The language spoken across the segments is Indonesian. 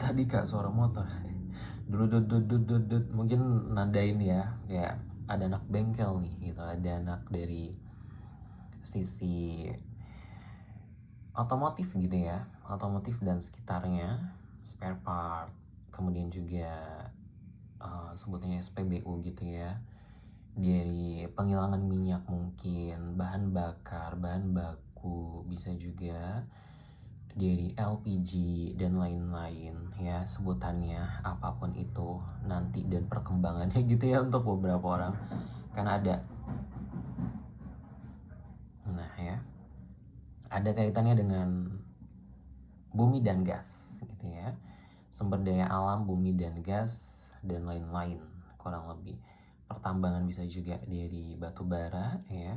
tadi Kak suara motor. Dudut, mungkin nandain ya, kayak ada anak bengkel nih gitu, ada anak dari sisi otomotif gitu ya, otomotif dan sekitarnya, spare part, kemudian juga sebutnya SPBU gitu ya, dari penghilangan minyak mungkin, bahan bakar, bahan baku, bisa juga dari LPG dan lain-lain ya, sebutannya apapun itu nanti dan perkembangannya gitu ya untuk beberapa orang kan ada. Nah ya, ada kaitannya dengan bumi dan gas gitu ya, sumber daya alam, bumi dan gas dan lain-lain kurang lebih. Pertambangan bisa juga dari batu bara ya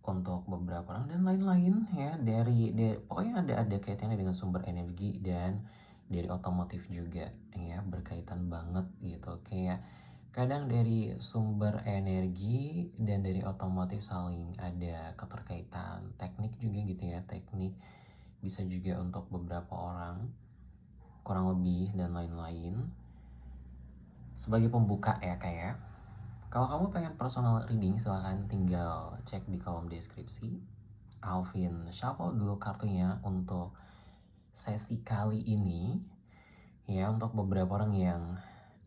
untuk beberapa orang dan lain-lain ya, dari pokoknya ada kaitannya dengan sumber energi dan dari otomotif juga ya, berkaitan banget gitu. Kayak kadang dari sumber energi dan dari otomotif saling ada keterkaitan, teknik juga gitu ya, teknik bisa juga untuk beberapa orang kurang lebih dan lain-lain. Sebagai pembuka ya kayak, kalau kamu pengen personal reading silahkan tinggal cek di kolom deskripsi. Alvin shuffle dulu kartunya untuk sesi kali ini ya, untuk beberapa orang yang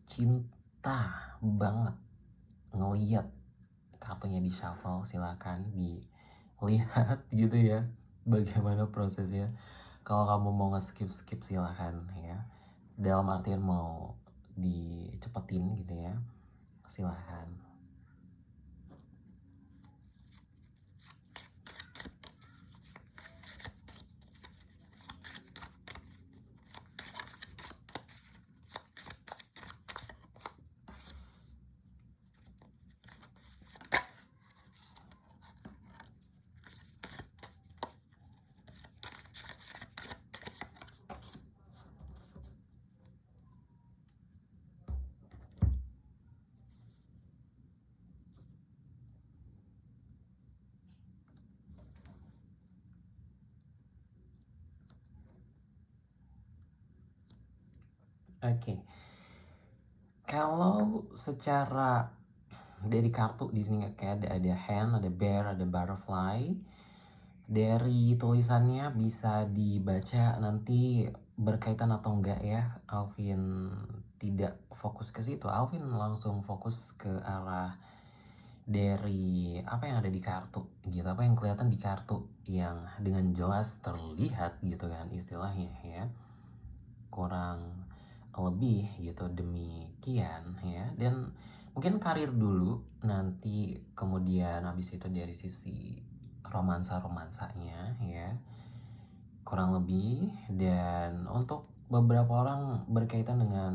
cinta banget ngeliat kartunya di shuffle, silakan dilihat gitu ya bagaimana prosesnya. Kalau kamu mau nge-skip silakan ya, dalam artian mau dicepetin gitu ya, silahkan. Oke. Kalau secara dari kartu di sini kayak ada hand, ada bear, ada butterfly. Dari tulisannya bisa dibaca nanti berkaitan atau enggak ya. Alvin tidak fokus ke situ. Alvin langsung fokus ke arah dari apa yang ada di kartu gitu, apa yang kelihatan di kartu yang dengan jelas terlihat gitu kan istilahnya ya, kurang lebih gitu demikian ya. Dan mungkin karir dulu, nanti kemudian habis itu dari sisi romansanya ya kurang lebih. Dan untuk beberapa orang berkaitan dengan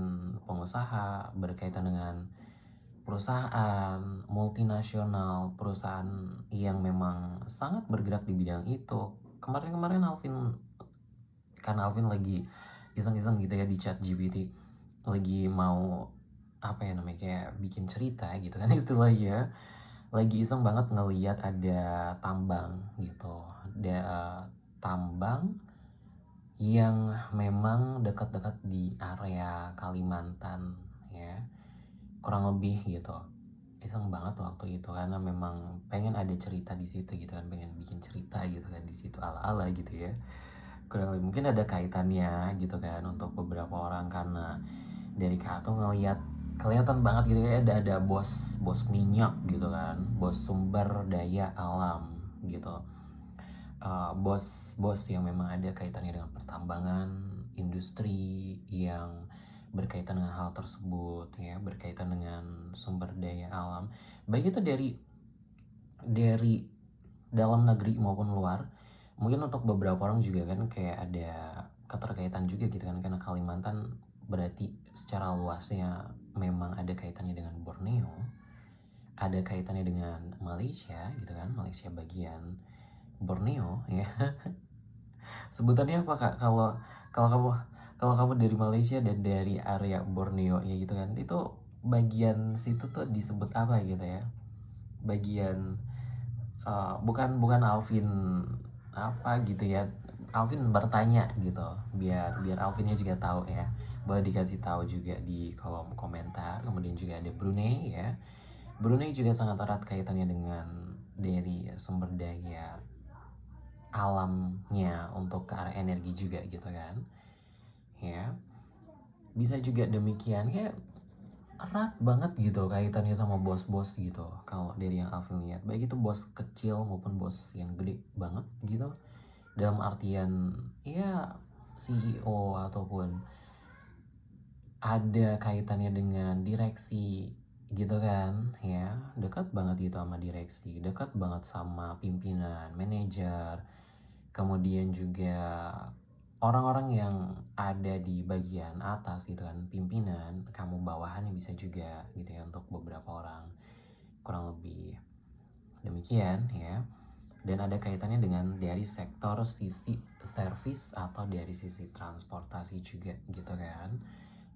pengusaha, berkaitan dengan perusahaan multinasional, perusahaan yang memang sangat bergerak di bidang itu. Kemarin Alvin, kan Alvin lagi iseng-iseng gitu ya di chat GPT, lagi mau apa ya namanya, kayak bikin cerita gitu kan istilahnya, lagi iseng banget ngeliat ada tambang gitu, ada tambang yang memang dekat-dekat di area Kalimantan ya, kurang lebih gitu. Iseng banget waktu itu karena memang pengen ada cerita di situ gitu kan, pengen bikin cerita gitu kan di situ ala-ala gitu ya. Kurang lebih mungkin ada kaitannya gitu kan untuk beberapa orang, karena dari kartu ngelihat kelihatan banget gitu ya, ada bos minyak gitu kan, bos sumber daya alam gitu. Bos yang memang ada kaitannya dengan pertambangan, industri yang berkaitan dengan hal tersebut ya, berkaitan dengan sumber daya alam, baik itu dari dalam negeri maupun luar. Mungkin untuk beberapa orang juga kan kayak ada keterkaitan juga gitu kan, karena Kalimantan berarti secara luasnya memang ada kaitannya dengan Borneo, ada kaitannya dengan Malaysia gitu kan, Malaysia bagian Borneo ya. Sebutannya apa Kak kalau kamu kalau kamu dari Malaysia dan dari area Borneo ya gitu kan, itu bagian situ tuh disebut apa gitu ya, bagian bukan Alvin apa gitu ya, Alvin bertanya gitu biar Alvinnya juga tahu ya, boleh dikasih tahu juga di kolom komentar. Kemudian juga ada Brunei ya. Brunei juga sangat erat kaitannya dengan dari sumber daya alamnya untuk ke arah energi juga gitu kan. Ya. Bisa juga demikian, kayak erat banget gitu kaitannya sama bos-bos gitu kalau dari yang Alvin lihat, baik itu bos kecil maupun bos yang gede banget gitu, dalam artian ya CEO ataupun ada kaitannya dengan direksi gitu kan ya, dekat banget gitu sama direksi, dekat banget sama pimpinan, manajer, kemudian juga orang-orang yang ada di bagian atas gitu kan, pimpinan, kamu bawahannya bisa juga gitu ya untuk beberapa orang, kurang lebih demikian ya. Dan ada kaitannya dengan dari sektor sisi service atau dari sisi transportasi juga gitu kan,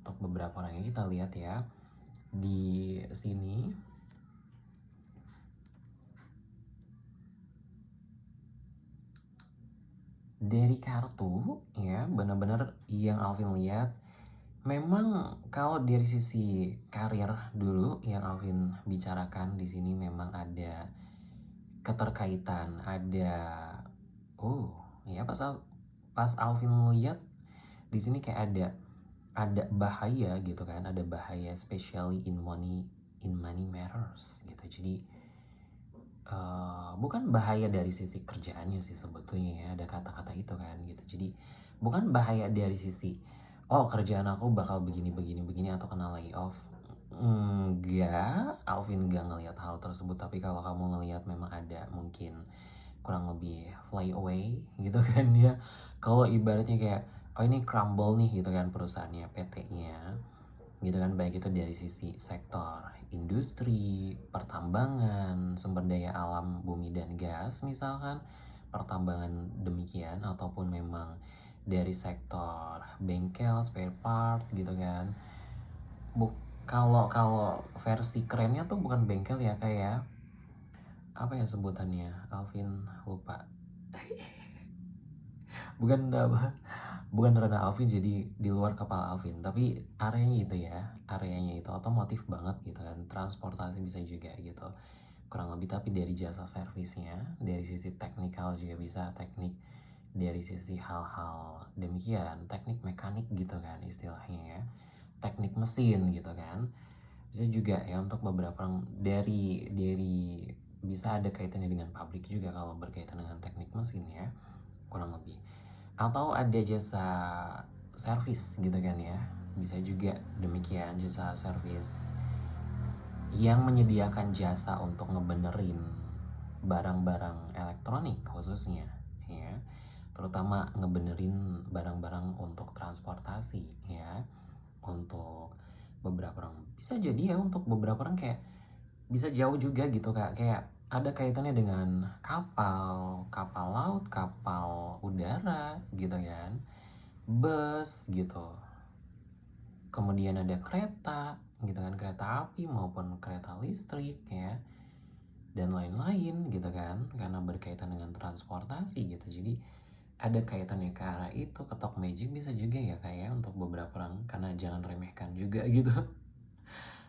untuk beberapa orang yang kita lihat ya di sini. Dari kartu ya, benar-benar yang Alvin lihat memang kalau dari sisi karir dulu yang Alvin bicarakan di sini memang ada keterkaitan, ada ya pas Alvin lihat di sini kayak ada bahaya gitu kan, ada bahaya especially in money matters gitu. Jadi bukan bahaya dari sisi kerjaannya sih sebetulnya ya, ada kata-kata itu kan gitu. Jadi bukan bahaya dari sisi kerjaan aku bakal begini atau kena layoff. Enggak, Alvin enggak ngelihat hal tersebut. Tapi kalau kamu ngelihat memang ada mungkin kurang lebih fly away gitu kan ya. Kalau ibaratnya kayak ini crumble nih gitu kan perusahaannya, PT-nya gitu kan, baik itu dari sisi sektor industri, pertambangan, sumber daya alam, bumi dan gas misalkan, pertambangan demikian, ataupun memang dari sektor bengkel, spare part gitu kan. Kalau versi kerennya tuh bukan bengkel ya, kayak apa ya sebutannya, Alvin lupa. bukan ranah Alvin jadi di luar kepala Alvin, tapi areanya itu otomotif banget gitu kan, transportasi bisa juga gitu kurang lebih. Tapi dari jasa servisnya, dari sisi teknikal juga bisa, teknik dari sisi hal-hal demikian, teknik mekanik gitu kan istilahnya ya, teknik mesin gitu kan, bisa juga ya untuk beberapa orang dari bisa ada kaitannya dengan pabrik juga kalau berkaitan dengan teknik mesin ya kurang lebih, atau ada jasa servis gitu kan ya, bisa juga demikian, jasa servis yang menyediakan jasa untuk ngebenerin barang-barang elektronik khususnya ya, terutama ngebenerin barang-barang untuk transportasi ya, untuk beberapa orang bisa jadi ya, untuk beberapa orang kayak bisa jauh juga gitu kak, kayak ada kaitannya dengan kapal laut, kapal udara gitu kan, bus gitu, kemudian ada kereta gitu kan, kereta api maupun kereta listrik ya, dan lain-lain gitu kan, karena berkaitan dengan transportasi gitu. Jadi ada kaitannya ke arah itu, ketok magic bisa juga ya kayak untuk beberapa orang, karena jangan remehkan juga gitu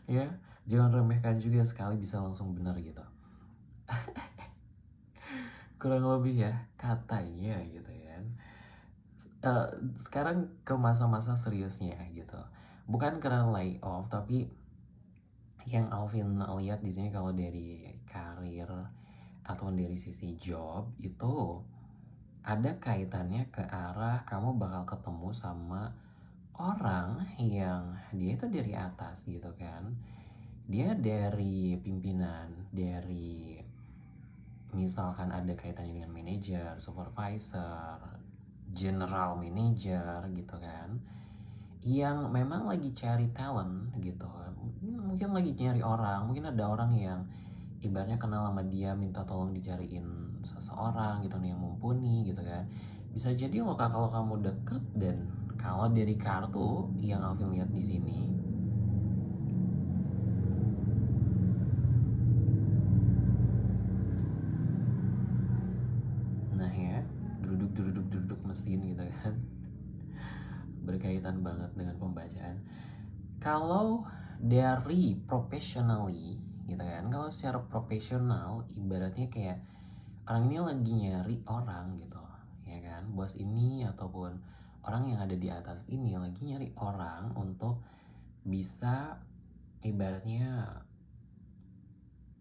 ya, jangan remehkan juga, sekali bisa langsung benar gitu kurang lebih ya katanya gitu kan. Sekarang ke masa-masa seriusnya gitu, bukan karena layoff, tapi yang Alvin lihat di sini kalau dari karir atau dari sisi job itu ada kaitannya ke arah kamu bakal ketemu sama orang yang dia itu dari atas gitu kan, dia dari pimpinan, dari misalkan ada kaitannya dengan manajer, supervisor, general manager gitu kan, yang memang lagi cari talent gitu, mungkin lagi nyari orang, mungkin ada orang yang ibaratnya kenal sama dia, minta tolong dicariin seseorang gitu nih yang mumpuni gitu kan. Bisa jadi loh kak kalau kamu deket. Dan kalau dari kartu yang Alvin lihat di sini, nah ya, duduk mesin gitu kan, berkaitan banget dengan pembacaan. Kalau dari professionally gitu kan, kalau secara profesional ibaratnya kayak orang ini lagi nyari orang gitu, ya kan, bos ini ataupun orang yang ada di atas ini lagi nyari orang untuk bisa ibaratnya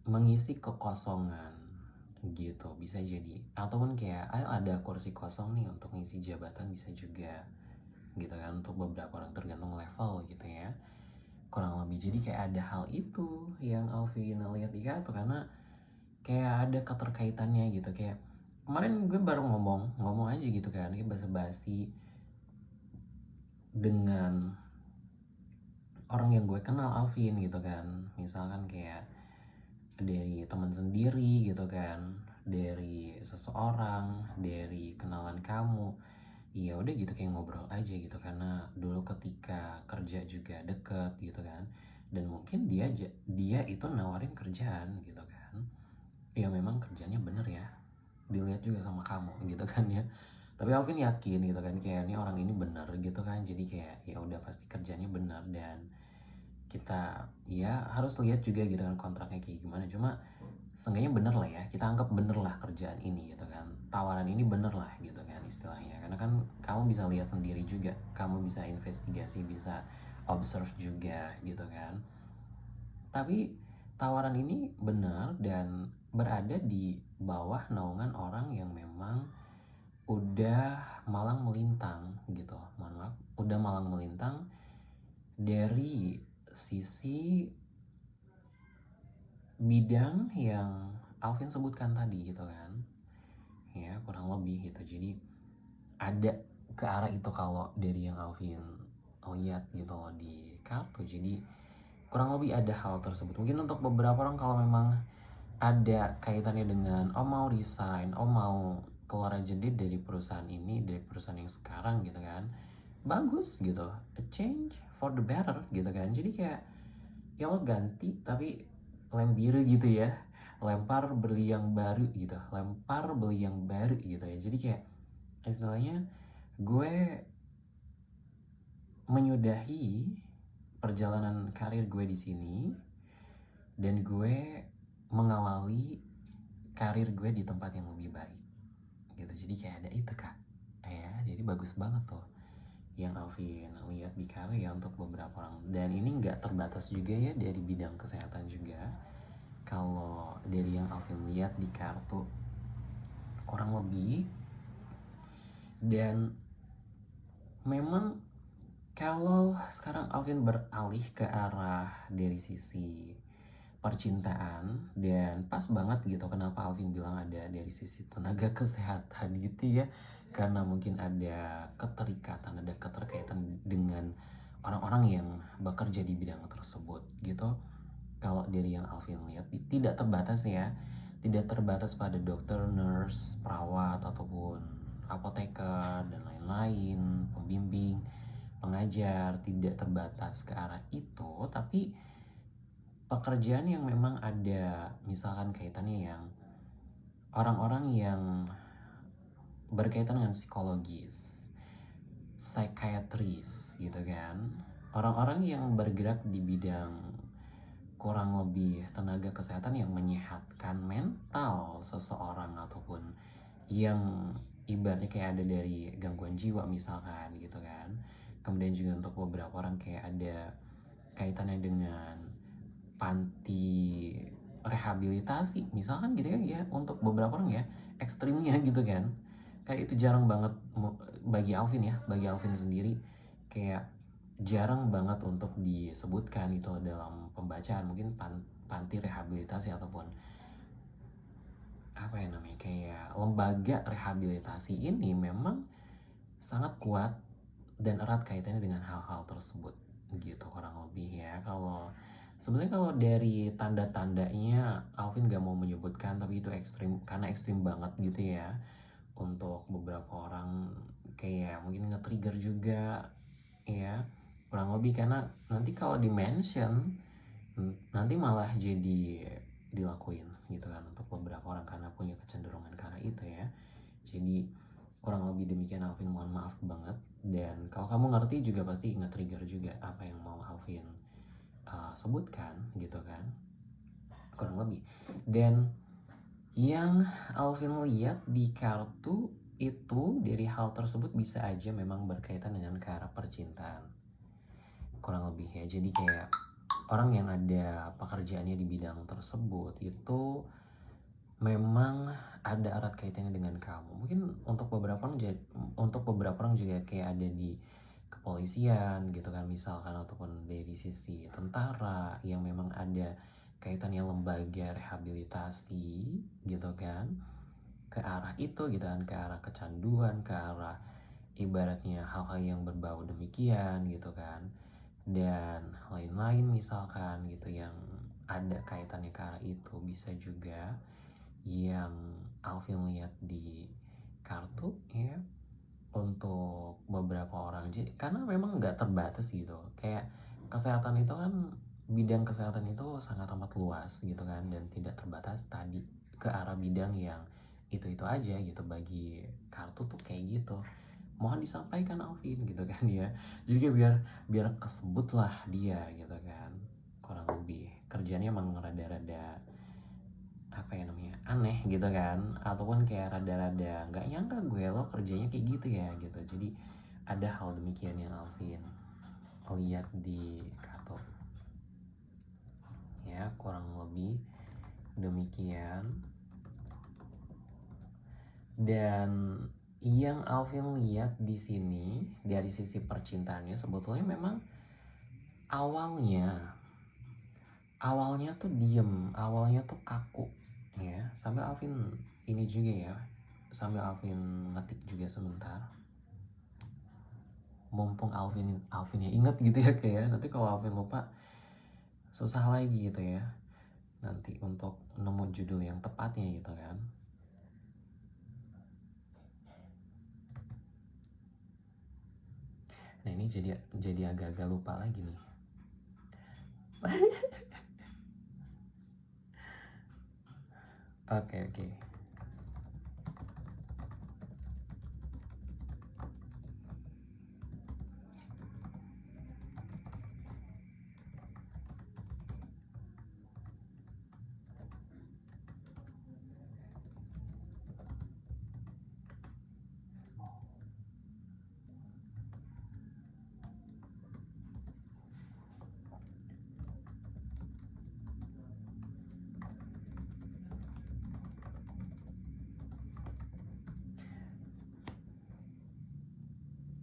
mengisi kekosongan gitu, bisa jadi, ataupun kayak ayo ada kursi kosong nih untuk ngisi jabatan, bisa juga gitu kan, untuk beberapa orang tergantung level gitu ya, kurang lebih. Jadi kayak ada hal itu yang Alvin lihat di kartu, karena kayak ada keterkaitannya gitu. Kayak kemarin gue baru ngomong aja gitu kan, kayak basa-basi dengan orang yang gue kenal Alvin gitu kan, misalkan kayak dari teman sendiri gitu kan, dari seseorang, dari kenalan kamu, ya udah gitu kayak ngobrol aja gitu, karena dulu ketika kerja juga deket gitu kan, dan mungkin dia itu nawarin kerjaan gitu kan, ya memang kerjanya bener ya, dilihat juga sama kamu gitu kan ya, tapi Alvin yakin gitu kan kayak ini orang ini bener gitu kan, jadi kayak ya udah pasti kerjanya bener, dan kita ya harus lihat juga gitu kan kontraknya kayak gimana, cuma seenggaknya bener lah ya, kita anggap bener lah kerjaan ini gitu kan, tawaran ini bener lah gitu kan istilahnya, karena kan kamu bisa lihat sendiri juga, kamu bisa investigasi, bisa observe juga gitu kan, tapi tawaran ini benar dan berada di bawah naungan orang yang memang udah malang melintang gitu, mohon maaf, udah malang melintang dari sisi bidang yang Alvin sebutkan tadi gitu kan, ya kurang lebih gitu. Jadi ada ke arah itu kalau dari yang Alvin lihat gitu loh di kartu, jadi kurang lebih ada hal tersebut. Mungkin untuk beberapa orang kalau memang ada kaitannya dengan mau resign, mau keluar aja deh dari perusahaan ini, dari perusahaan yang sekarang gitu kan, bagus gitu, a change for the better gitu kan. Jadi kayak ya lo ganti tapi lem biru gitu ya, lempar beli yang baru gitu, lempar beli yang baru gitu ya. Jadi kayak istilahnya gue menyudahi perjalanan karir gue di sini dan gue mengawali karir gue di tempat yang lebih baik gitu. Jadi kayak ada itu kak ya, jadi bagus banget tuh yang Alvin lihat di karya untuk beberapa orang, dan ini nggak terbatas juga ya dari bidang kesehatan juga. Kalau dari yang Alvin lihat di kartu kurang lebih, dan memang kalau sekarang Alvin beralih ke arah dari sisi percintaan, dan pas banget gitu kenapa Alvin bilang ada dari sisi tenaga kesehatan gitu ya, karena mungkin ada keterikatan, ada keterkaitan dengan orang-orang yang bekerja di bidang tersebut gitu. Kalau dari yang Alvin lihat tidak terbatas ya, tidak terbatas pada dokter, nurse, perawat ataupun apoteker dan lain-lain, pembimbing, pengajar, tidak terbatas ke arah itu, tapi pekerjaan yang memang ada misalkan kaitannya yang orang-orang yang berkaitan dengan psikologis, psikiatris gitu kan, orang-orang yang bergerak di bidang kurang lebih tenaga kesehatan yang menyehatkan mental seseorang, ataupun yang ibaratnya kayak ada dari gangguan jiwa misalkan gitu kan. Kemudian juga untuk beberapa orang kayak ada kaitannya dengan panti rehabilitasi misalkan gitu ya, untuk beberapa orang ya ekstrimnya gitu kan, kayak itu jarang banget bagi Alvin ya, bagi Alvin sendiri kayak jarang banget untuk disebutkan itu dalam pembacaan. Mungkin panti rehabilitasi ataupun apa ya namanya, kayak lembaga rehabilitasi ini memang sangat kuat dan erat kaitannya dengan hal-hal tersebut gitu kurang lebih ya. Kalau sebenarnya kalau dari tanda-tandanya Alvin gak mau menyebutkan, tapi itu ekstrim, karena ekstrim banget gitu ya untuk beberapa orang, kayak mungkin nge-trigger juga ya kurang lebih, karena nanti kalau di mention nanti malah jadi dilakuin gitu kan untuk beberapa orang karena punya kecenderungan karena itu ya. Jadi Kurang lebih demikian Alvin, mohon maaf banget. Dan kalau kamu ngerti juga pasti nge-trigger juga apa yang mau Alvin sebutkan gitu kan, kurang lebih. Dan yang Alvin lihat di kartu itu dari hal tersebut bisa aja memang berkaitan dengan ke arah percintaan, kurang lebih ya. Jadi kayak orang yang ada pekerjaannya di bidang tersebut itu memang ada erat kaitannya dengan kamu. Mungkin untuk beberapa orang juga kayak ada di kepolisian gitu kan misalkan, ataupun dari sisi tentara yang memang ada kaitannya lembaga rehabilitasi gitu kan, ke arah itu gitu kan, ke arah kecanduan, ke arah ibaratnya hal-hal yang berbau demikian gitu kan, dan lain-lain misalkan gitu yang ada kaitannya ke arah itu. Bisa juga yang Alvin lihat di kartu ya, untuk beberapa orang. Jadi karena memang nggak terbatas gitu, kayak kesehatan itu kan, bidang kesehatan itu sangat amat luas gitu kan, dan tidak terbatas tadi ke arah bidang yang itu aja gitu. Bagi kartu tuh kayak gitu, mohon disampaikan Alvin gitu kan ya. Jadi kayak biar kesebut lah dia gitu kan. Kurang lebih kerjanya emang rada-rada apa ya namanya, aneh gitu kan, ataupun kayak rada-rada nggak nyangka gue lo kerjanya kayak gitu ya gitu. Jadi ada hal demikian yang Alvin lihat di kartu ya, kurang lebih demikian. Dan yang Alvin lihat di sini dari sisi percintaannya sebetulnya memang awalnya tuh diem, awalnya tuh kaku ya. Sambil Alvin ini juga ya, sambil Alvin ngetik juga sebentar, mumpung Alvinnya inget gitu ya. Kayak nanti kalau Alvin lupa susah lagi gitu ya nanti untuk nemu judul yang tepatnya gitu kan. Nah ini jadi agak-agak lupa lagi nih. Oke.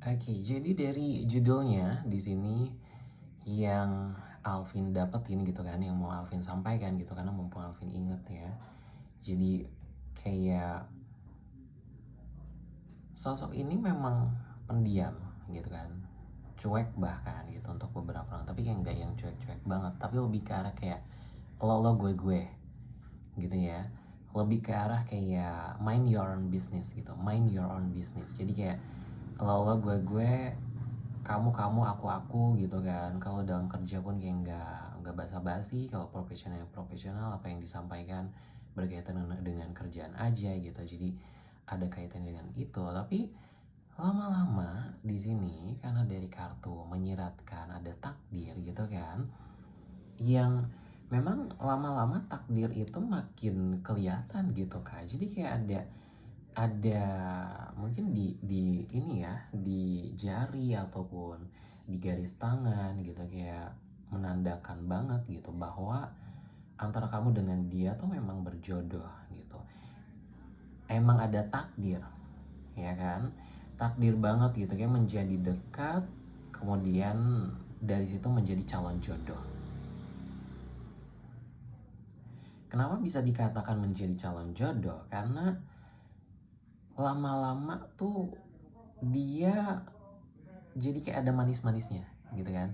Oke, jadi dari judulnya di sini yang Alvin dapetin gitu kan, yang mau Alvin sampaikan gitu, karena mumpung Alvin inget ya. Jadi kayak sosok ini memang pendiam gitu kan, cuek bahkan gitu untuk beberapa orang, tapi kayak nggak yang cuek-cuek banget, tapi lebih ke arah kayak lo gue gitu ya. Lebih ke arah kayak mind your own business gitu, mind your own business. Jadi kayak lo gue, kamu aku gitu kan. Kalau dalam kerja pun kayak nggak basa-basi, kalau profesional apa yang disampaikan berkaitan dengan kerjaan aja gitu. Jadi ada kaitan dengan itu. Tapi lama-lama di sini karena dari kartu menyiratkan ada takdir gitu kan, yang memang lama-lama takdir itu makin kelihatan gitu kan. Jadi kayak ada mungkin di ini ya, di jari ataupun di garis tangan gitu, kayak menandakan banget gitu bahwa antara kamu dengan dia tuh memang berjodoh gitu. Emang ada takdir ya kan, takdir banget gitu, kayak menjadi dekat, kemudian dari situ menjadi calon jodoh. Kenapa bisa dikatakan menjadi calon jodoh? Karena lama-lama tuh dia jadi kayak ada manis-manisnya gitu kan.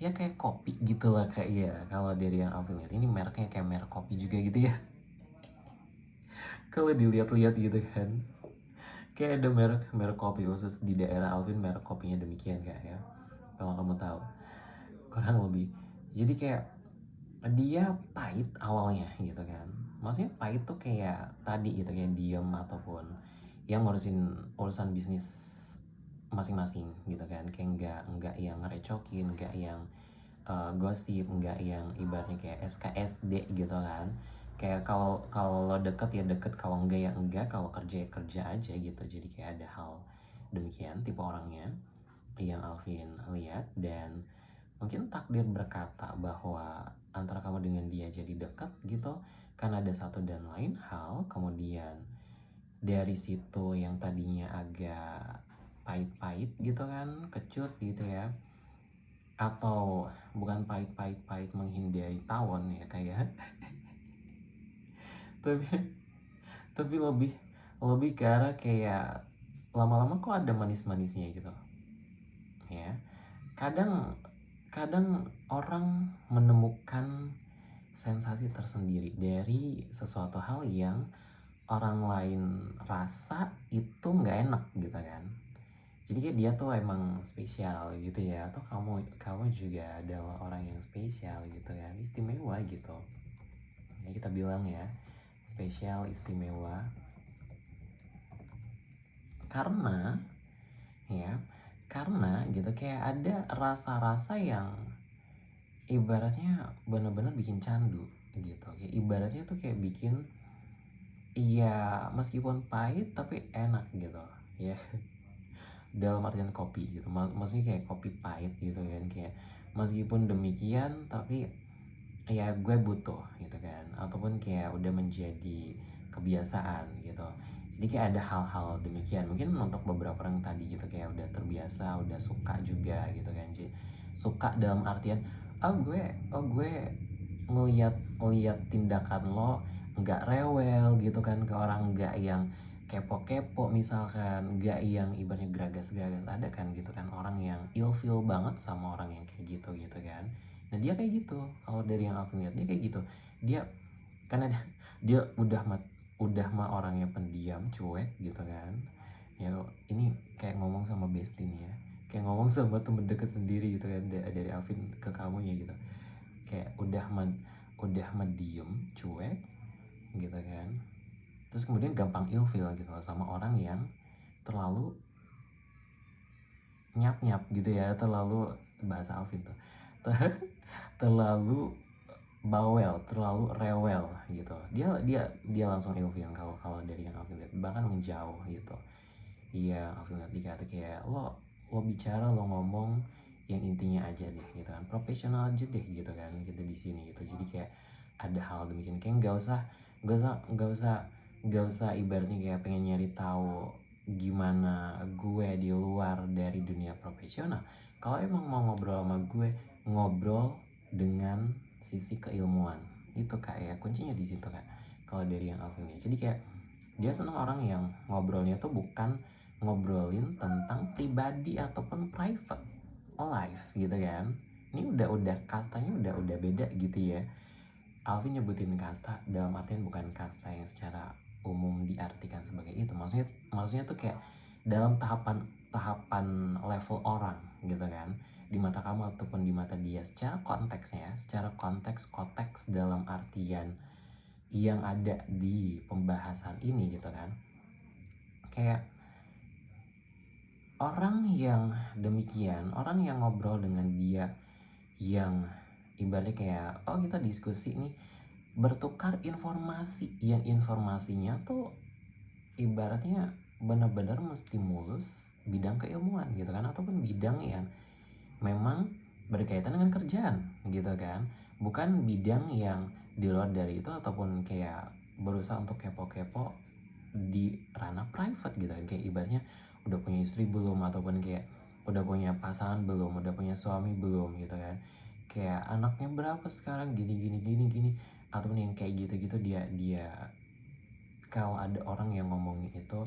Ya kayak kopi gitu lah kayak ya, kalau dari yang Alvin lihat ini mereknya kayak merek kopi juga gitu ya. Kalau dilihat-lihat gitu kan, kayak ada merek kopi khusus di daerah Alvin, merek kopinya demikian kayak ya, kalau kamu tahu kurang lebih. Jadi kayak dia pahit awalnya gitu kan, maksudnya pahit tuh kayak tadi gitu, kayak diem ataupun yang ngurusin urusan bisnis masing-masing gitu kan, kayak nggak yang ngerecokin, nggak yang gosip, nggak yang ibaratnya kayak SKSD gitu kan. Kayak kalau kalau lo deket ya deket, kalau enggak ya enggak, kalau kerja ya kerja aja gitu. Jadi kayak ada hal demikian tipe orangnya yang Alvin lihat, dan mungkin takdir berkata bahwa antara kamu dengan dia jadi dekat gitu karena ada satu dan lain hal. Kemudian dari situ yang tadinya agak pahit-pahit gitu kan, kecut gitu ya, atau bukan pahit menghindari tawon ya kayak tapi tapi lebih lebih ke arah kayak lama-lama kok ada manis-manisnya gitu ya. Kadang kadang orang menemukan sensasi tersendiri dari sesuatu hal yang orang lain rasa itu nggak enak gitu kan. Jadi kayak dia tuh emang spesial gitu ya, atau kamu juga adalah orang yang spesial gitu kan, istimewa gitu ya, kita bilang ya spesial, istimewa, karena ya karena gitu kayak ada rasa-rasa yang ibaratnya bener-bener bikin candu gitu. Kayak ibaratnya tuh kayak bikin, iya meskipun pahit tapi enak gitu ya. Dalam artian kopi gitu, maksudnya kayak kopi pahit gitu kan, kayak meskipun demikian tapi ya gue butuh gitu kan, ataupun kayak udah menjadi kebiasaan gitu. Jadi kayak ada hal-hal demikian mungkin untuk beberapa orang tadi gitu, kayak udah terbiasa, udah suka juga gitu kan. Jadi suka dalam artian gue ngeliat ngeliat tindakan lo nggak rewel gitu kan ke orang, nggak yang kepo-kepo misalkan, nggak yang ibaratnya geragas-geragas. Ada kan gitu kan orang yang ilfeel banget sama orang yang kayak gitu gitu kan. Nah dia kayak gitu, kalau dari yang aku lihat dia kayak gitu. Dia karena dia udah mah orangnya pendiam, cuek gitu kan ya. Ini kayak ngomong sama bestie nih ya, kayak ngomong sama temen deket sendiri gitu kan, dari Alvin ke kamunya gitu. Kayak udah mah diem, cuek gitu kan. Terus kemudian gampang ilfeel gitu loh sama orang yang terlalu nyap-nyap gitu ya, terlalu, bahasa Alvin tuh terlalu bawel, terlalu rewel gitu. Dia langsung ilfeel kalau kalau dari yang Alvin lihat, bahkan menjauh gitu. Iya, Alvin lihat dikata kayak lo bicara, lo ngomong yang intinya aja deh gitu kan, profesional aja deh gitu kan gitu di sini gitu. Jadi kayak ada hal demikian, kayak nggak usah ibaratnya kayak pengen nyari tahu gimana gue di luar dari dunia profesional. Kalau emang mau ngobrol sama gue, ngobrol dengan sisi keilmuan itu kak ya, kuncinya di situ kak. Kalau dari yang Alvin ya, jadi kayak dia senang orang yang ngobrolnya tuh bukan ngobrolin tentang pribadi ataupun private life gitu kan. Ini udah kastanya udah beda gitu ya. Alvin nyebutin kasta dalam artian bukan kasta yang secara umum diartikan sebagai itu. Maksudnya tuh kayak dalam tahapan tahapan level orang gitu kan, di mata kamu ataupun di mata dia, secara konteksnya, secara konteks dalam artian yang ada di pembahasan ini gitu kan. Kayak orang yang demikian, orang yang ngobrol dengan dia, yang ibaratnya kayak kita diskusi nih, bertukar informasi yang informasinya tuh ibaratnya benar-benar mesti mulus bidang keilmuan gitu kan, ataupun bidang yang memang berkaitan dengan kerjaan gitu kan, bukan bidang yang di luar dari itu ataupun kayak berusaha untuk kepo-kepo di ranah private gitu kan. Kayak ibaratnya udah punya istri belum, ataupun kayak udah punya pasangan belum, udah punya suami belum gitu kan, kayak anaknya berapa sekarang, gini gini gini gini, ataupun yang kayak gitu-gitu. Dia kalau ada orang yang ngomongin itu,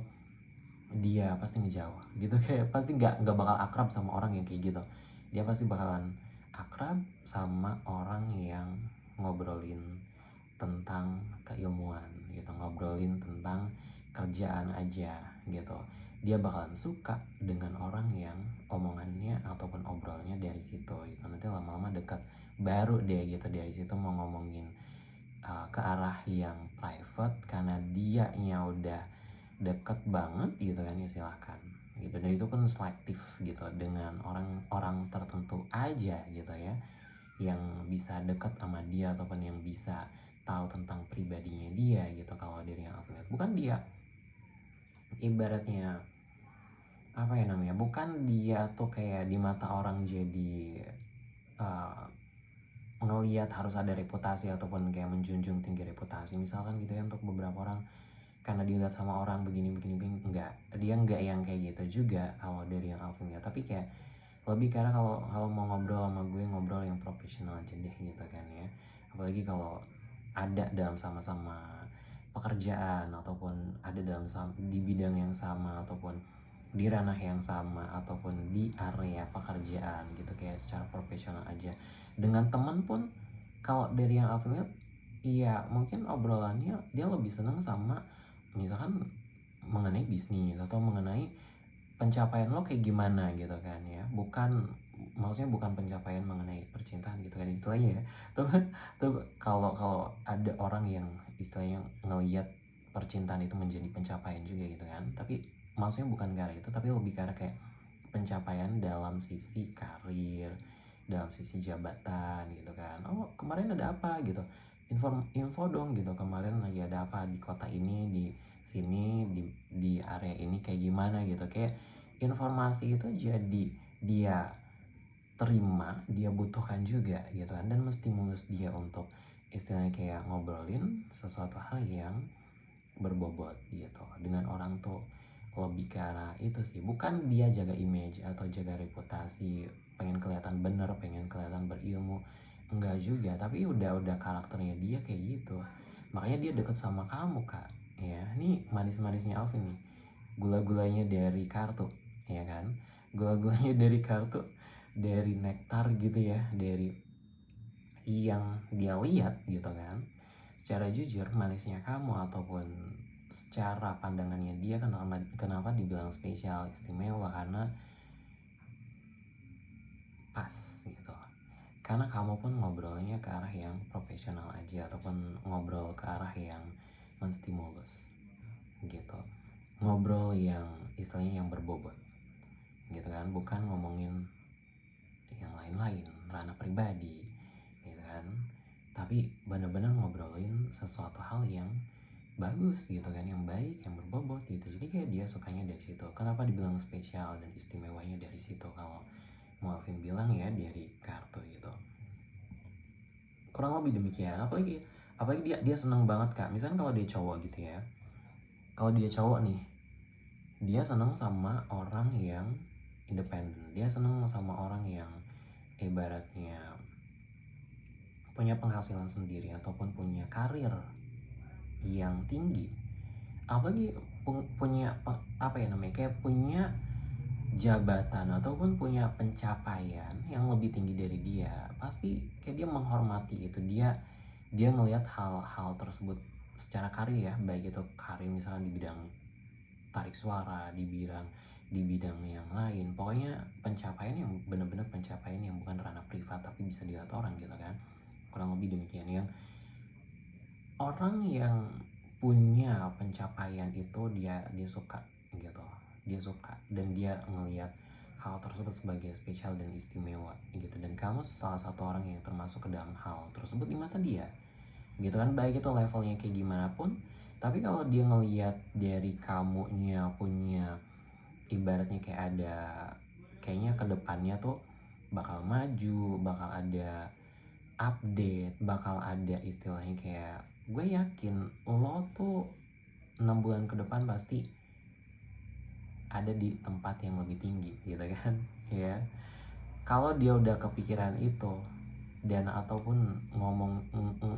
dia pasti ngejauh gitu kayak pasti nggak bakal akrab sama orang yang kayak gitu. Dia pasti bakalan akrab sama orang yang ngobrolin tentang keilmuan gitu, ngobrolin tentang kerjaan aja gitu. Dia bakalan suka dengan orang yang omongannya ataupun obrolnya dari situ gitu. Nanti lama-lama dekat, baru deh gitu dari situ mau ngomongin ke arah yang private, karena dianya udah deket banget gitu kan, ya silahkan gitu. Dan itu pun selektif gitu, dengan orang-orang tertentu aja gitu ya, yang bisa deket sama dia ataupun yang bisa tahu tentang pribadinya dia gitu. Kalau dari yang aku lihat, bukan dia ibaratnya apa ya namanya, bukan dia tuh kayak di mata orang jadi uh, ngelihat harus ada reputasi ataupun kayak menjunjung tinggi reputasi misalkan gitu ya, untuk beberapa orang karena dilihat sama orang begini enggak, dia enggak yang kayak gitu juga kalau dari yang Alvin lihat. Tapi kayak lebih karena kalau mau ngobrol sama gue, ngobrol yang profesional aja deh gitu kan ya. Apalagi kalau ada dalam sama-sama pekerjaan ataupun ada di bidang yang sama ataupun di ranah yang sama ataupun di area pekerjaan gitu, kayak secara profesional aja. Dengan teman pun kalau dari yang aku lihat, iya mungkin obrolannya dia lebih seneng sama misalkan mengenai bisnis atau mengenai pencapaian lo kayak gimana gitu kan ya, maksudnya bukan pencapaian mengenai percintaan gitu kan istilahnya ya. Tuh kalau ada orang yang istilahnya ngelihat percintaan itu menjadi pencapaian juga gitu kan, tapi maksudnya bukan ke arah itu, tapi lebih ke arah kayak pencapaian dalam sisi karir, dalam sisi jabatan gitu kan. Oh kemarin ada apa gitu, info dong gitu, kemarin lagi ada apa di kota ini, di sini, di area ini kayak gimana gitu. Kayak informasi itu jadi dia terima, dia butuhkan juga gitu kan, dan menstimulus dia untuk istilahnya kayak ngobrolin sesuatu hal yang berbobot gitu dengan orang tuh. Lebih ke arah itu sih, bukan dia jaga image atau jaga reputasi, pengen kelihatan bener, pengen kelihatan berilmu, enggak juga, tapi udah karakternya dia kayak gitu. Makanya dia deket sama kamu kak ya. Nih manis-manisnya Alvin nih, gula-gulanya dari kartu ya kan, gula-gulanya dari kartu, dari nektar gitu ya, dari yang dia lihat gitu kan. Secara jujur manisnya kamu ataupun secara pandangannya dia, kenapa dibilang spesial istimewa, karena pas gitu. Karena kamu pun ngobrolnya ke arah yang profesional aja ataupun ngobrol ke arah yang menstimulus gitu, ngobrol yang istilahnya yang berbobot gitu kan, bukan ngomongin yang lain-lain ranah pribadi gitu kan, tapi bener-bener ngobrolin sesuatu hal yang bagus gitu kan, yang baik, yang berbobot gitu. Jadi kayak dia sukanya dari situ. Kenapa dibilang spesial dan istimewanya dari situ, kalau mau Alvin bilang ya dari kartu gitu, kurang lebih demikian. Apalagi dia seneng banget kak, misalnya kalau dia cowok gitu ya, kalau dia cowok nih, dia seneng sama orang yang independen, dia seneng sama orang yang ibaratnya punya penghasilan sendiri ataupun punya karir yang tinggi. Apalagi punya apa ya namanya, kayak punya jabatan ataupun punya pencapaian yang lebih tinggi dari dia. Pasti kayak dia menghormati itu, dia ngelihat hal-hal tersebut secara karir ya, baik itu karir misalnya di bidang tarik suara, di bidang yang lain, pokoknya pencapaian yang benar-benar pencapaian yang bukan ranah privat tapi bisa dilihat orang gitu kan. Kurang lebih demikian. Yang orang yang punya pencapaian itu dia suka gitu, dia suka dan dia ngelihat hal tersebut sebagai spesial dan istimewa gitu, dan kamu salah satu orang yang termasuk ke dalam hal tersebut di mata dia gitu kan, baik itu levelnya kayak gimana pun. Tapi kalau dia ngelihat dari kamunya punya ibaratnya kayak ada, kayaknya kedepannya tuh bakal maju, bakal ada update, bakal ada istilahnya kayak, gue yakin lo tuh 6 bulan ke depan pasti ada di tempat yang lebih tinggi gitu kan ya. Kalau dia udah kepikiran itu dan ataupun ngomong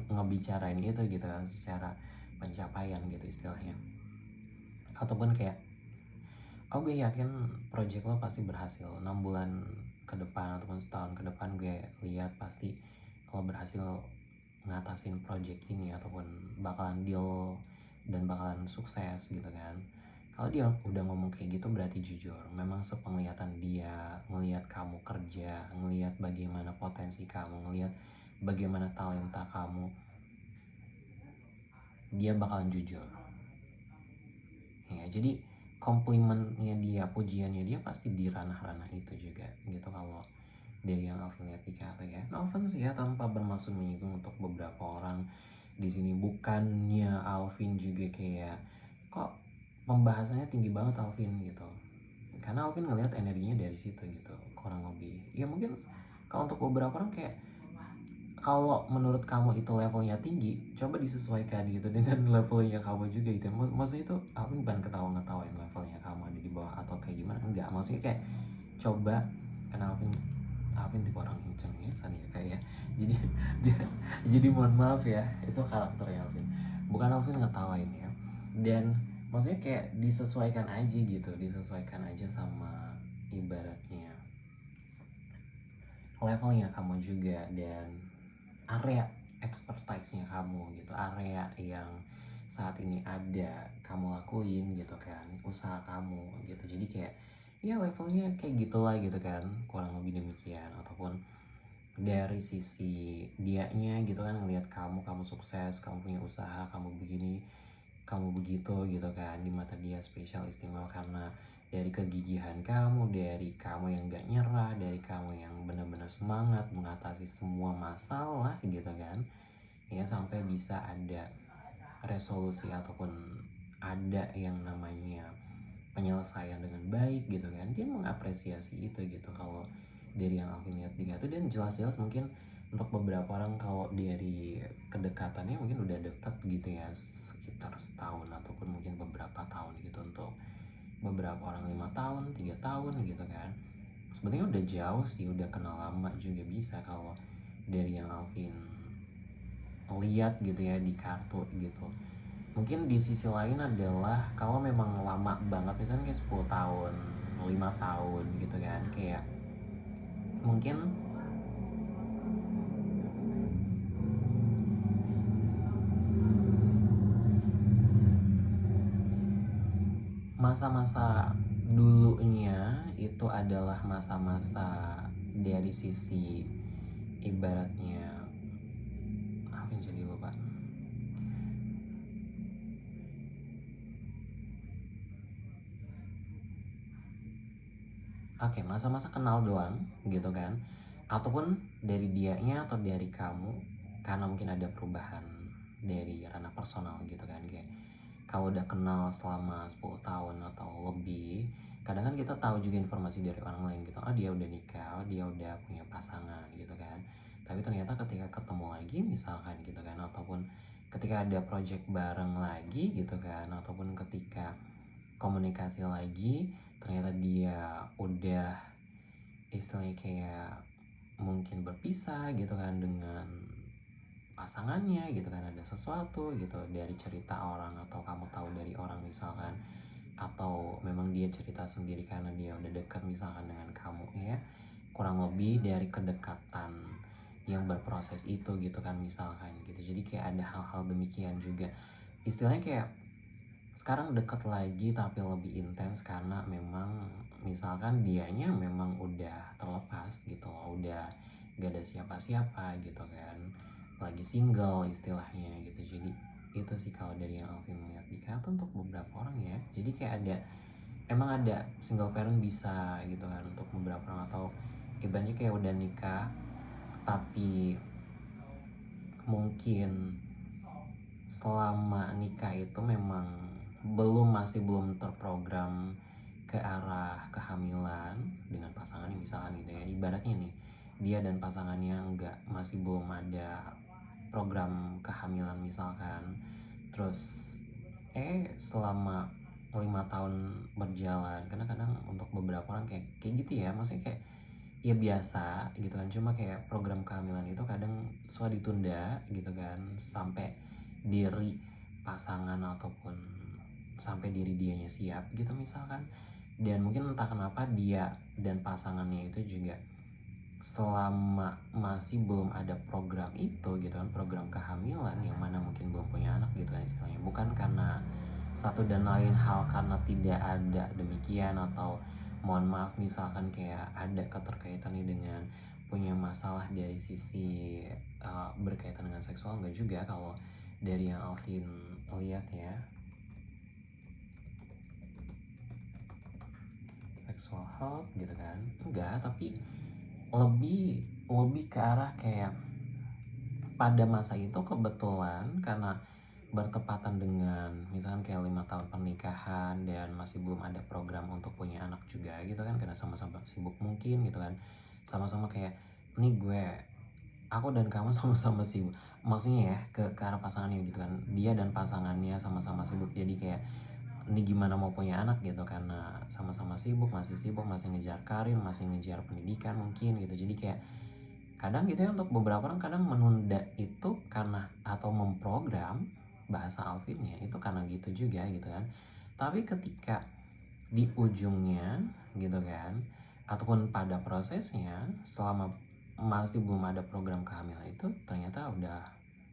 ngebicarain itu gitu kan secara pencapaian gitu istilahnya, ataupun kayak, oh gue yakin project lo pasti berhasil 6 bulan ke depan ataupun setahun ke depan, gue lihat pasti lo berhasil ngatasin project ini ataupun bakalan deal dan bakalan sukses gitu kan. Kalau dia udah ngomong kayak gitu berarti jujur, memang sepenglihatan dia ngelihat kamu kerja, ngelihat bagaimana potensi kamu, ngelihat bagaimana talenta kamu, dia bakalan jujur ya. Jadi komplimennya dia, pujiannya dia pasti di ranah-ranah itu juga gitu kalau dari yang Alvin lihat di kartu ya. No offense ya, tanpa bermaksud menyinggung untuk beberapa orang di sini. Bukannya Alvin juga kayak kok pembahasannya tinggi banget Alvin gitu, karena Alvin ngelihat energinya dari situ gitu kurang lebih ya. Mungkin kalau untuk beberapa orang kayak kalau menurut kamu itu levelnya tinggi, coba disesuaikan gitu dengan levelnya kamu juga gitu. Maksudnya itu Alvin bukan ketawa-ngetawain levelnya kamu ada di bawah atau kayak gimana, enggak. Maksudnya kayak coba, karena Alvin tipe orang yang cengengesan ya kayak ya. Jadi jadi mohon maaf ya, itu karakternya Alvin. Bukan Alvin ngetawain ya. Dan maksudnya kayak disesuaikan aja gitu, disesuaikan aja sama ibaratnya levelnya kamu juga dan area expertise-nya kamu gitu, area yang saat ini ada kamu lakuin gitu kan, usaha kamu gitu. Jadi kayak ya levelnya kayak gitulah gitu kan, kurang lebih demikian. Ataupun dari sisi dianya gitu kan, ngelihat kamu sukses, kamu punya usaha, kamu begini, kamu begitu gitu kan, di mata dia spesial istimewa karena dari kegigihan kamu, dari kamu yang gak nyerah, dari kamu yang benar-benar semangat mengatasi semua masalah gitu kan ya, sampai bisa ada resolusi ataupun ada yang namanya penyelesaian dengan baik gitu kan. Dia mengapresiasi itu gitu kalau dari yang aku lihat di itu. Dan jelas-jelas mungkin untuk beberapa orang kalau dari kedekatannya mungkin udah deket gitu ya, sekitar setahun ataupun mungkin beberapa tahun gitu. Untuk beberapa orang 5 tahun, 3 tahun gitu kan, sebenarnya udah jauh sih, udah kenal lama juga bisa kalau dari yang Alvin lihat gitu ya di kartu gitu. Mungkin di sisi lain adalah kalau memang lama banget, misalnya kayak 10 tahun, 5 tahun gitu kan, kayak mungkin masa-masa dulunya itu adalah masa-masa dari sisi ibaratnya apa yang jadi lupa. Oke, masa-masa kenal doang gitu kan, ataupun dari dianya atau dari kamu, karena mungkin ada perubahan dari ranah personal gitu kan. Kayak kalau udah kenal selama 10 tahun atau lebih, kadang kan kita tahu juga informasi dari orang lain gitu, dia udah nikah, dia udah punya pasangan gitu kan. Tapi ternyata ketika ketemu lagi misalkan gitu kan, ataupun ketika ada project bareng lagi gitu kan, ataupun ketika komunikasi lagi, ternyata dia udah istilahnya kayak mungkin berpisah gitu kan dengan pasangannya gitu kan, ada sesuatu gitu dari cerita orang atau kamu tahu dari orang misalkan, atau memang dia cerita sendiri karena dia udah dekat misalkan dengan kamu ya. Kurang lebih dari kedekatan yang berproses itu gitu kan misalkan gitu. Jadi kayak ada hal-hal demikian juga, istilahnya kayak sekarang deket lagi tapi lebih intens karena memang misalkan dianya memang udah terlepas gitu loh, udah gak ada siapa-siapa gitu kan, lagi single istilahnya gitu. Jadi itu sih kalau dari yang Alvin melihat di kartu untuk beberapa orang ya. Jadi kayak ada, emang ada single parent bisa gitu kan untuk beberapa orang, atau ibaratnya kayak udah nikah tapi mungkin selama nikah itu memang masih belum terprogram ke arah kehamilan dengan pasangannya misalkan gitu ya. Ibaratnya nih, dia dan pasangannya masih belum ada program kehamilan misalkan. Terus selama 5 tahun berjalan, karena kadang untuk beberapa orang kayak gitu ya, maksudnya kayak ya biasa gitu kan, cuma kayak program kehamilan itu kadang suka ditunda gitu kan, sampai diri pasangan ataupun sampai diri dianya siap gitu misalkan. Dan mungkin entah kenapa dia dan pasangannya itu juga selama masih belum ada program itu gitu kan, program kehamilan yang mana mungkin belum punya anak gitu kan istilahnya, bukan karena satu dan lain hal, karena tidak ada demikian, atau mohon maaf misalkan kayak ada keterkaitannya dengan punya masalah dari sisi berkaitan dengan seksual, enggak juga kalau dari yang Alvin lihat ya. sexual health gitu kan, enggak, tapi lebih ke arah kayak pada masa itu kebetulan karena bertepatan dengan misalkan kayak 5 tahun pernikahan dan masih belum ada program untuk punya anak juga gitu kan, karena sama-sama sibuk mungkin gitu kan, sama-sama kayak nih aku dan kamu sama-sama sibuk, maksudnya ya ke arah pasangannya gitu kan, dia dan pasangannya sama-sama sibuk, jadi kayak ini gimana mau punya anak gitu, karena sama-sama sibuk, masih ngejar karir, masih ngejar pendidikan mungkin gitu, jadi kayak kadang gitu ya, untuk beberapa orang kadang menunda itu karena atau memprogram bahasa Alvinnya itu karena gitu juga gitu kan. Tapi ketika di ujungnya gitu kan, ataupun pada prosesnya selama masih belum ada program kehamilan itu ternyata udah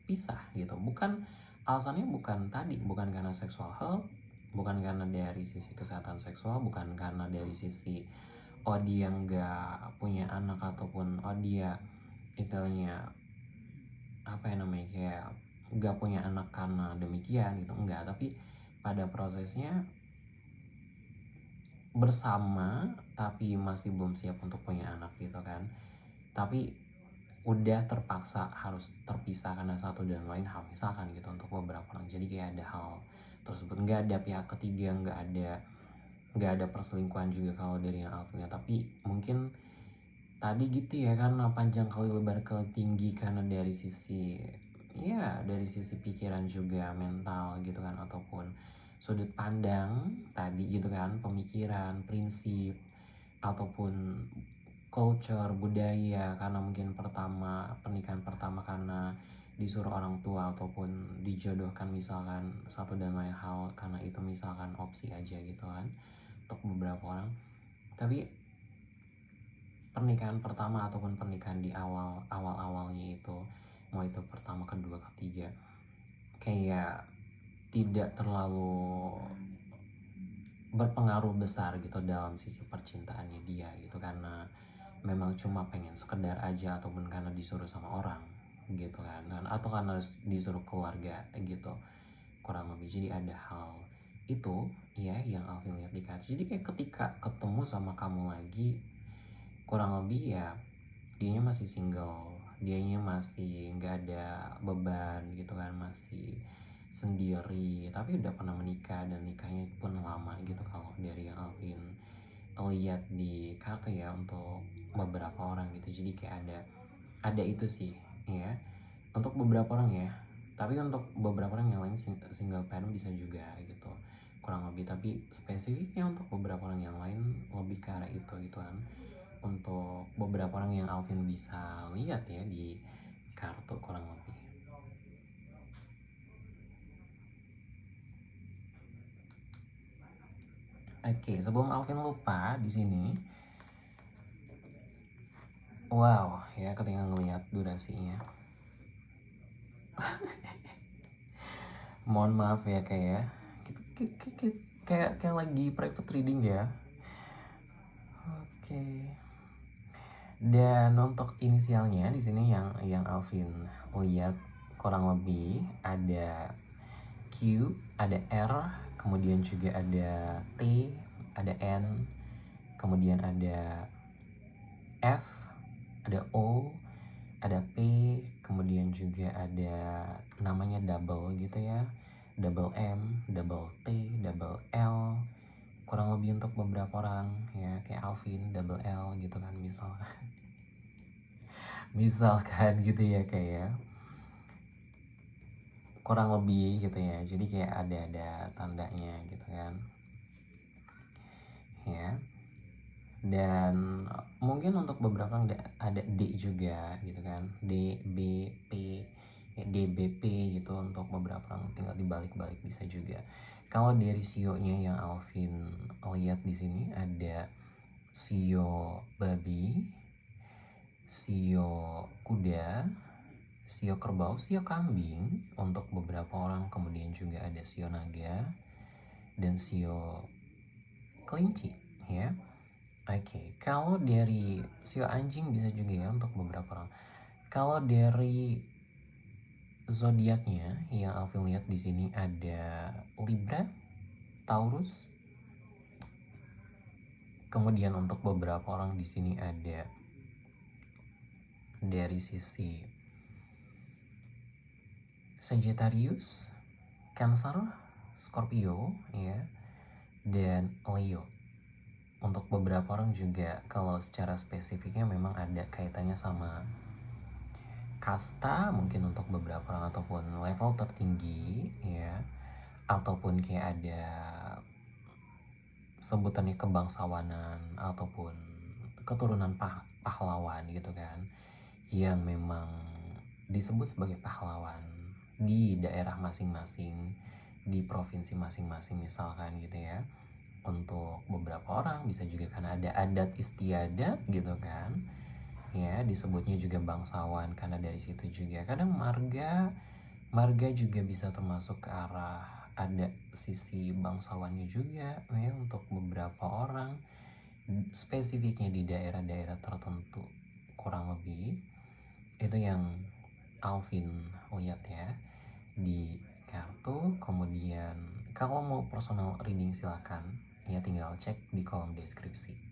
pisah gitu, bukan alasannya, bukan karena sexual health, bukan karena dari sisi kesehatan seksual, bukan karena dari sisi dia nggak punya anak, ataupun dia istilahnya apa ya namanya kayak nggak punya anak karena demikian gitu, enggak, tapi pada prosesnya bersama tapi masih belum siap untuk punya anak gitu kan, tapi udah terpaksa harus terpisah karena satu dan lain hal misalkan gitu untuk beberapa orang. Jadi kayak ada hal tersebut, nggak ada pihak ketiga, nggak ada perselingkuhan juga kalau dari yang Alvin, tapi mungkin tadi gitu ya, karena panjang kali lebar kali tinggi, karena dari sisi pikiran juga, mental gitu kan, ataupun sudut pandang tadi gitu kan, pemikiran, prinsip, ataupun culture, budaya, karena mungkin pernikahan pertama karena disuruh orang tua ataupun dijodohkan misalkan satu dan lain hal, karena itu misalkan opsi aja gitu kan untuk beberapa orang. Tapi pernikahan pertama ataupun pernikahan di awalnya itu, mau itu pertama, kedua, ketiga, kayak tidak terlalu berpengaruh besar gitu dalam sisi percintaannya dia gitu, karena memang cuma pengen sekedar aja, ataupun karena disuruh sama orang gitu kan, atau karena disuruh keluarga gitu, kurang lebih. Jadi ada hal itu ya yang Alvin lihat di kaca. Jadi kayak ketika ketemu sama kamu lagi, kurang lebih ya dianya masih single, dianya masih nggak ada beban gitu kan, masih sendiri, tapi udah pernah menikah dan nikahnya pun lama gitu kalau dari yang Alvin lihat di kartu ya, untuk beberapa orang gitu. Jadi kayak ada itu sih ya untuk beberapa orang ya, tapi untuk beberapa orang yang lain single parent bisa juga gitu kurang lebih, tapi spesifiknya untuk beberapa orang yang lain lebih ke arah itu gitu kan, untuk beberapa orang yang Alvin bisa lihat ya di kartu kurang lebih. Oke, sebelum Alvin lupa di sini, wow ya, ketika ngelihat durasinya, mohon maaf ya, kayak kayak lagi private reading ya. Oke. Dan untuk inisialnya di sini yang Alvin lihat kurang lebih ada Q, ada R, kemudian juga ada T, ada N, kemudian ada F, ada O, ada P, kemudian juga ada namanya double gitu ya, double M, double T, double L, kurang lebih untuk beberapa orang ya, kayak Alvin double L gitu kan misalkan gitu ya, kayak kurang lebih gitu ya. Jadi kayak ada tandanya gitu kan ya. Dan mungkin untuk beberapa orang ada D juga gitu kan, D, B, P, D, B, P gitu. Untuk beberapa orang tinggal dibalik-balik bisa juga. Kalau dari sionya yang Alvin lihat di sini ada sio babi, sio kuda, sio kerbau, sio kambing untuk beberapa orang, kemudian juga ada sio naga dan sio kelinci ya. Oke, kalau dari sio anjing bisa juga ya untuk beberapa orang. Kalau dari zodiaknya yang Alvin lihat di sini ada Libra, Taurus, Kemudian untuk beberapa orang di sini ada dari sisi Sagittarius, Cancer, Scorpio, ya, dan Leo. Untuk beberapa orang juga kalau secara spesifiknya memang ada kaitannya sama kasta, mungkin untuk beberapa orang, ataupun level tertinggi, ya, ataupun kayak ada sebutannya kebangsawanan ataupun keturunan pahlawan gitu kan, yang memang disebut sebagai pahlawan di daerah masing-masing, di provinsi masing-masing misalkan gitu ya. Untuk beberapa orang bisa juga karena ada adat istiadat gitu kan, ya, disebutnya juga bangsawan karena dari situ juga. Kadang marga juga bisa termasuk ke arah ada sisi bangsawannya juga, ya, untuk beberapa orang, spesifiknya di daerah-daerah tertentu. Kurang lebih itu yang Alvin lihat ya di kartu. Kemudian kalau mau personal reading silakan ya, tinggal cek di kolom deskripsi.